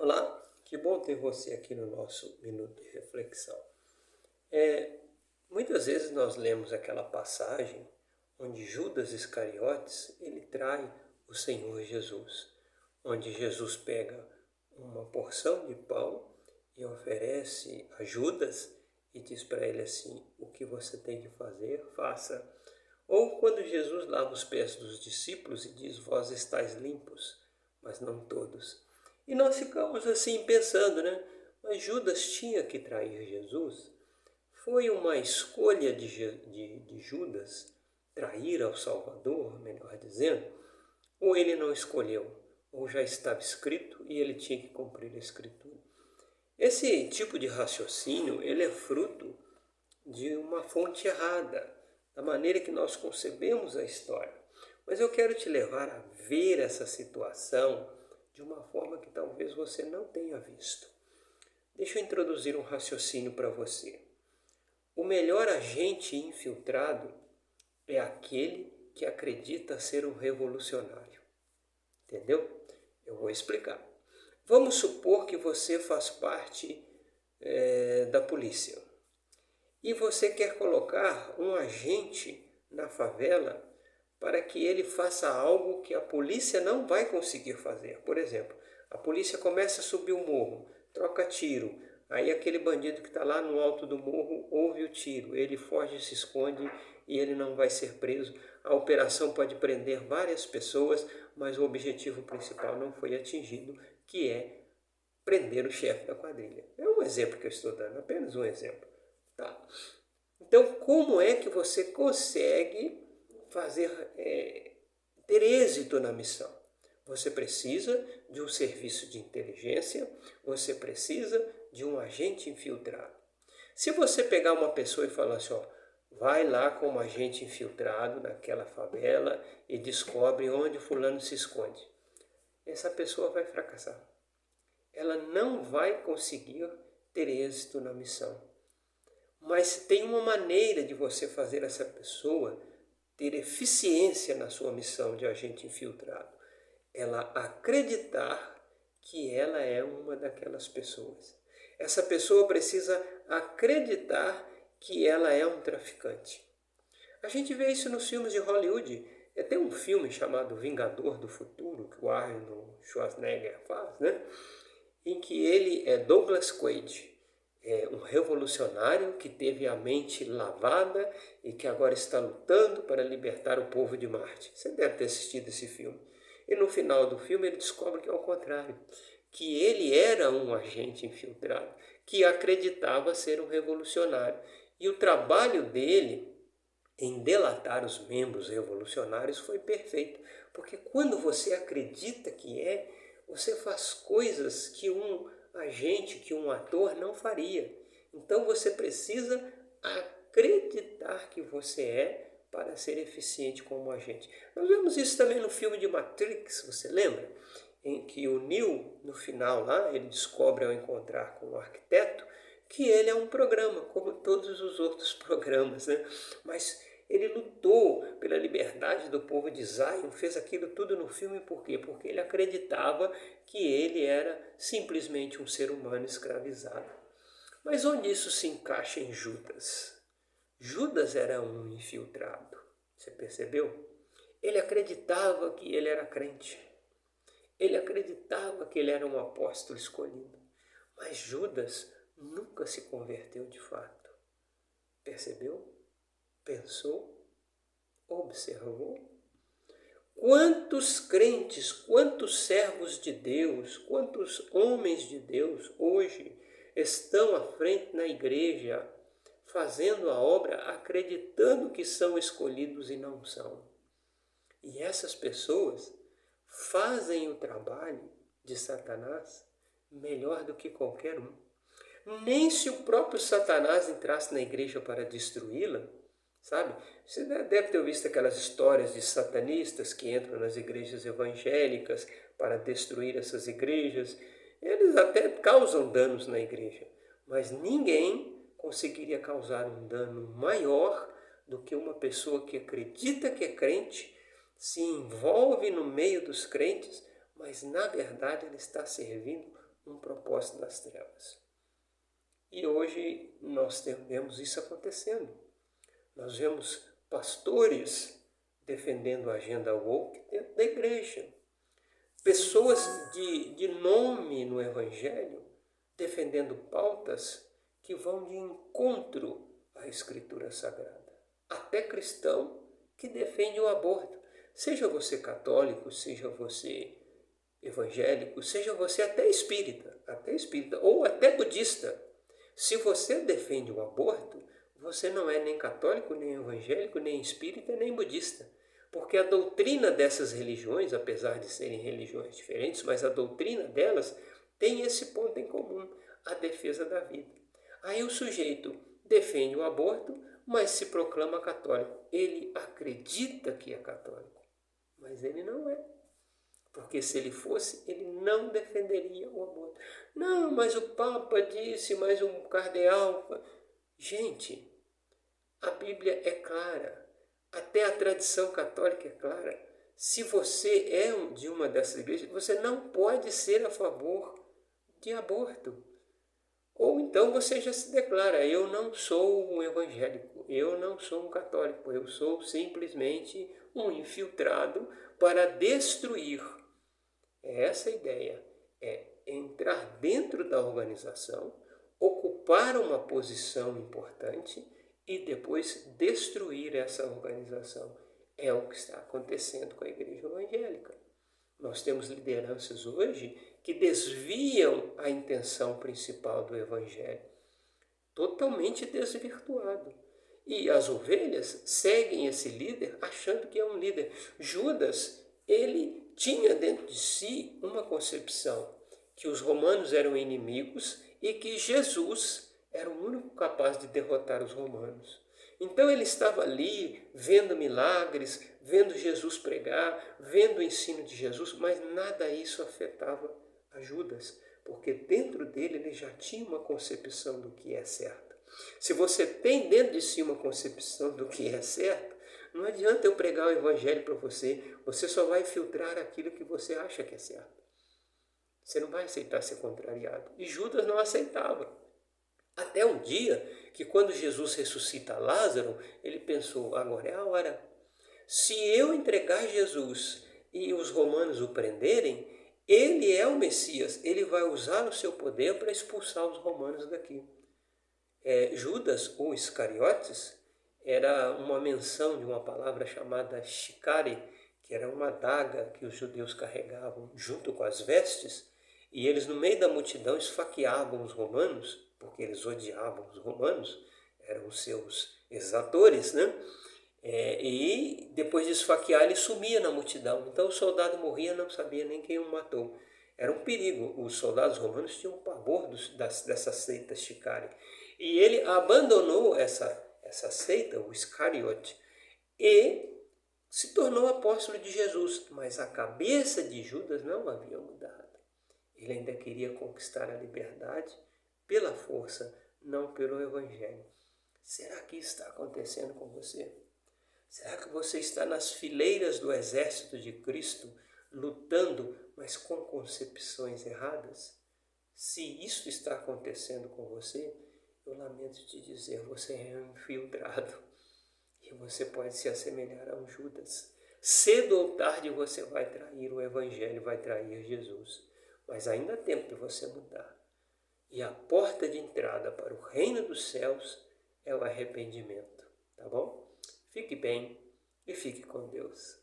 Olá, que bom ter você aqui no nosso Minuto de Reflexão. Muitas vezes nós lemos aquela passagem onde Judas Iscariotes ele trai o Senhor Jesus, onde Jesus pega uma porção de pão e oferece a Judas e diz para ele assim: o que você tem de fazer, faça. Ou quando Jesus lava os pés dos discípulos e diz: vós estáis limpos, mas não todos. E nós ficamos assim pensando, né? Mas Judas tinha que trair Jesus? Foi uma escolha de Judas trair ao Salvador, melhor dizendo? Ou ele não escolheu? Ou já estava escrito e ele tinha que cumprir a Escritura? Esse tipo de raciocínio, ele é fruto de uma fonte errada, da maneira que nós concebemos a história. Mas eu quero te levar a ver essa situação de uma forma que talvez você não tenha visto. Deixa eu introduzir um raciocínio para você. O melhor agente infiltrado é aquele que acredita ser um revolucionário. Entendeu? Eu vou explicar. Vamos supor que você faz parte da polícia e você quer colocar um agente na favela para que ele faça algo que a polícia não vai conseguir fazer. Por exemplo, a polícia começa a subir o morro, troca tiro, aí aquele bandido que está lá no alto do morro ouve o tiro, ele foge, se esconde e ele não vai ser preso. A operação pode prender várias pessoas, mas o objetivo principal não foi atingido, que é prender o chefe da quadrilha. É um exemplo que eu estou dando, apenas um exemplo. Tá? Então, como é que você consegue ter êxito na missão? Você precisa de um serviço de inteligência, você precisa de um agente infiltrado. Se você pegar uma pessoa e falar assim, ó, vai lá como agente infiltrado naquela favela e descobre onde fulano se esconde, essa pessoa vai fracassar. Ela não vai conseguir ter êxito na missão. Mas tem uma maneira de você fazer essa pessoa ter eficiência na sua missão de agente infiltrado. Ela acreditar que ela é uma daquelas pessoas. Essa pessoa precisa acreditar que ela é um traficante. A gente vê isso nos filmes de Hollywood. Tem um filme chamado Vingador do Futuro, que o Arnold Schwarzenegger faz, né? Em que ele é Douglas Quaid, um revolucionário que teve a mente lavada e que agora está lutando para libertar o povo de Marte. Você deve ter assistido esse filme. E no final do filme ele descobre que é o contrário, que ele era um agente infiltrado, que acreditava ser um revolucionário. E o trabalho dele em delatar os membros revolucionários foi perfeito, porque quando você acredita que você faz coisas que um agente, que um ator não faria. Então você precisa acreditar que você é para ser eficiente como agente. Nós vemos isso também no filme de Matrix, você lembra? Em que o Neo, no final lá, ele descobre ao encontrar com o arquiteto que ele é um programa, como todos os outros programas, né? Mas ele lutou pela liberdade do povo de Zion, fez aquilo tudo no filme, por quê? Porque ele acreditava que ele era simplesmente um ser humano escravizado. Mas onde isso se encaixa em Judas? Judas era um infiltrado, você percebeu? Ele acreditava que ele era crente. Ele acreditava que ele era um apóstolo escolhido. Mas Judas nunca se converteu de fato. Percebeu? Pensou? Observou? Quantos crentes, quantos servos de Deus, quantos homens de Deus hoje estão à frente na igreja, fazendo a obra, acreditando que são escolhidos e não são. E essas pessoas fazem o trabalho de Satanás melhor do que qualquer um. Nem se o próprio Satanás entrasse na igreja para destruí-la, sabe? Você deve ter visto aquelas histórias de satanistas que entram nas igrejas evangélicas para destruir essas igrejas. Eles até causam danos na igreja, mas ninguém conseguiria causar um dano maior do que uma pessoa que acredita que é crente, se envolve no meio dos crentes, mas na verdade ela está servindo um propósito nas trevas. E hoje nós vemos isso acontecendo. Nós vemos pastores defendendo a agenda woke dentro da igreja. Pessoas de nome no Evangelho defendendo pautas que vão de encontro à Escritura Sagrada. Até cristão que defende o aborto. Seja você católico, seja você evangélico, seja você até espírita, ou até budista. Se você defende o aborto, você não é nem católico, nem evangélico, nem espírita, nem budista. Porque a doutrina dessas religiões, apesar de serem religiões diferentes, mas a doutrina delas tem esse ponto em comum, a defesa da vida. Aí o sujeito defende o aborto, mas se proclama católico. Ele acredita que é católico, mas ele não é. Porque se ele fosse, ele não defenderia o aborto. Não, mas o Papa disse, mas um cardeal... Gente, a Bíblia é clara. Até a tradição católica é clara. Se você é de uma dessas igrejas, você não pode ser a favor de aborto. Ou então você já se declara, eu não sou um evangélico, eu não sou um católico, eu sou simplesmente um infiltrado para destruir. É essa a ideia, é entrar dentro da organização, ocupar uma posição importante e depois destruir essa organização. É o que está acontecendo com a igreja evangélica. Nós temos lideranças hoje que desviam a intenção principal do evangelho, totalmente desvirtuado. E as ovelhas seguem esse líder achando que é um líder. Judas, ele tinha dentro de si uma concepção que os romanos eram inimigos e que Jesus era o único capaz de derrotar os romanos. Então ele estava ali vendo milagres, vendo Jesus pregar, vendo o ensino de Jesus, mas nada isso afetava a Judas, porque dentro dele ele já tinha uma concepção do que é certo. Se você tem dentro de si uma concepção do que é certo, não adianta eu pregar o evangelho para você, você só vai filtrar aquilo que você acha que é certo. Você não vai aceitar ser contrariado. E Judas não aceitava. Até um dia que quando Jesus ressuscita Lázaro, ele pensou, agora é a hora. Se eu entregar Jesus e os romanos o prenderem, ele é o Messias, ele vai usar o seu poder para expulsar os romanos daqui. Judas, ou Iscariotes, era uma menção de uma palavra chamada shikari, que era uma adaga que os judeus carregavam junto com as vestes, e eles no meio da multidão esfaqueavam os romanos, porque eles odiavam os romanos, eram os seus exatores, né? E depois de esfaquear, ele sumia na multidão. Então o soldado morria, não sabia nem quem o matou. Era um perigo. Os soldados romanos tinham pavor dessa seita shikari. E ele abandonou essa seita, o Iscariote, e se tornou apóstolo de Jesus. Mas a cabeça de Judas não havia mudado. Ele ainda queria conquistar a liberdade pela força, não pelo evangelho. Será que isso está acontecendo com você? Será que você está nas fileiras do exército de Cristo, lutando, mas com concepções erradas? Se isso está acontecendo com você, eu lamento te dizer, você é um infiltrado. E você pode se assemelhar a um Judas. Cedo ou tarde você vai trair o evangelho, vai trair Jesus. Mas ainda há tempo de você mudar. E a porta de entrada para o reino dos céus é o arrependimento, tá bom? Fique bem e fique com Deus.